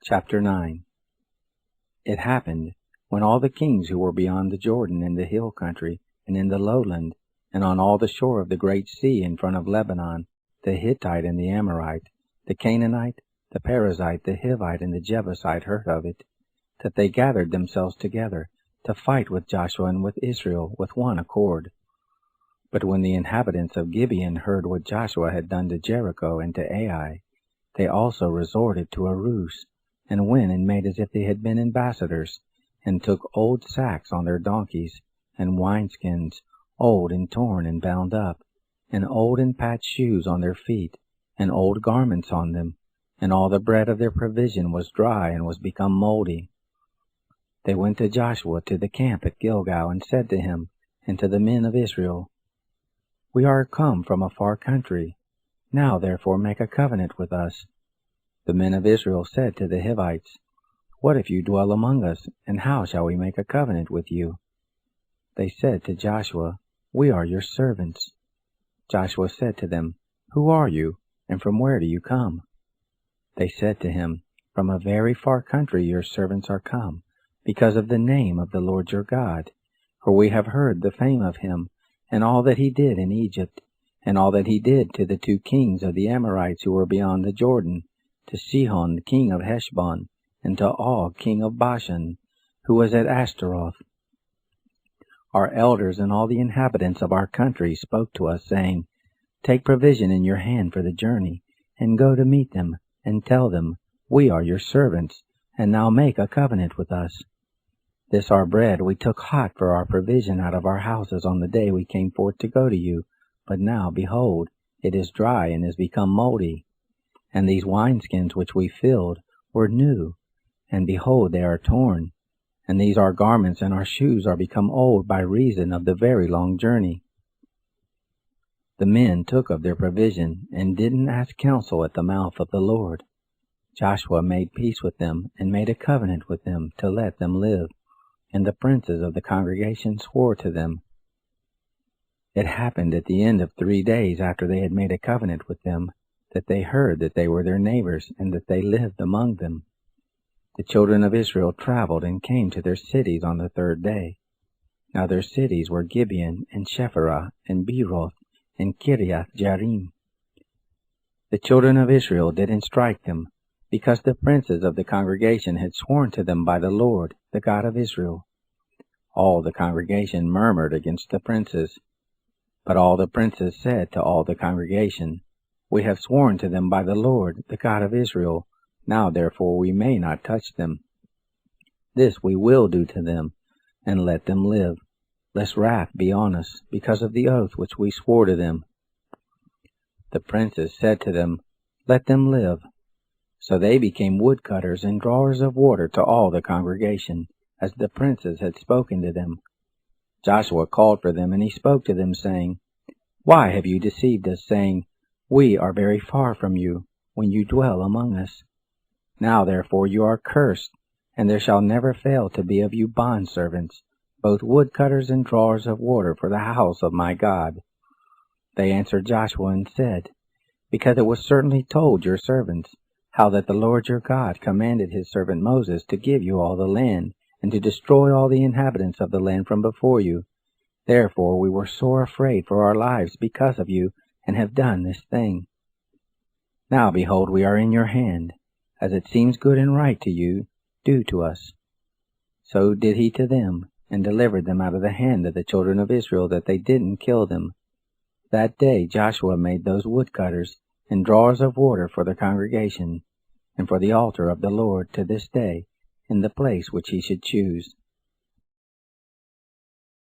Chapter 9. It happened, when all the kings who were beyond the Jordan in the hill country, and in the lowland, and on all the shore of the great sea in front of Lebanon, the Hittite and the Amorite, the Canaanite, the Perizzite, the Hivite, and the Jebusite heard of it, that they gathered themselves together to fight with Joshua and with Israel with one accord. But when the inhabitants of Gibeon heard what Joshua had done to Jericho and to Ai, they also resorted to a ruse, and went and made as if they had been ambassadors, and took old sacks on their donkeys, and wineskins, old and torn and bound up, and old and patched shoes on their feet, and old garments on them, and all the bread of their provision was dry and was become moldy. They went to Joshua to the camp at Gilgal, and said to him, and to the men of Israel, We are come from a far country. Now therefore make a covenant with us. The men of Israel said to the Hivites, What if you dwell among us, and how shall we make a covenant with you? They said to Joshua, We are your servants. Joshua said to them, Who are you, and from where do you come? They said to him, From a very far country your servants are come, because of the name of the Lord your God. For we have heard the fame of him, and all that he did in Egypt, and all that he did to the 2 kings of the Amorites who were beyond the Jordan, to Sihon king of Heshbon, and to Og king of Bashan, who was at Ashtaroth. Our elders and all the inhabitants of our country spoke to us, saying, Take provision in your hand for the journey, and go to meet them, and tell them, We are your servants, and now make a covenant with us. This our bread we took hot for our provision out of our houses on the day we came forth to go to you, but now, behold, it is dry and is become moldy. And these wineskins which we filled were new, and behold, they are torn. And these our garments and our shoes are become old by reason of the very long journey. The men took of their provision, and didn't ask counsel at the mouth of the Lord. Joshua made peace with them, and made a covenant with them to let them live. And the princes of the congregation swore to them. It happened at the end of 3 days after they had made a covenant with them, that they heard that they were their neighbors, and that they lived among them. The children of Israel traveled and came to their cities on the 3rd day. Now their cities were Gibeon, and Shepherah, and Beeroth, and Kiriath Jearim. The children of Israel didn't strike them, because the princes of the congregation had sworn to them by the Lord, the God of Israel. All the congregation murmured against the princes. But all the princes said to all the congregation, We have sworn to them by the Lord, the God of Israel. Now therefore we may not touch them. This we will do to them, and let them live, lest wrath be on us, because of the oath which we swore to them. The princes said to them, Let them live. So they became woodcutters and drawers of water to all the congregation, as the princes had spoken to them. Joshua called for them, and he spoke to them, saying, Why have you deceived us, saying, We are very far from you, when you dwell among us? Now therefore you are cursed, and there shall never fail to be of you bondservants, both woodcutters and drawers of water for the house of my God. They answered Joshua and said, Because it was certainly told your servants, how that the Lord your God commanded his servant Moses to give you all the land, and to destroy all the inhabitants of the land from before you. Therefore we were sore afraid for our lives because of you, and have done this thing. Now behold, we are in your hand. As it seems good and right to you, do to us. So did he to them, and delivered them out of the hand of the children of Israel, that they didn't kill them. That day Joshua made those woodcutters and drawers of water for the congregation, and for the altar of the Lord to this day, in the place which he should choose.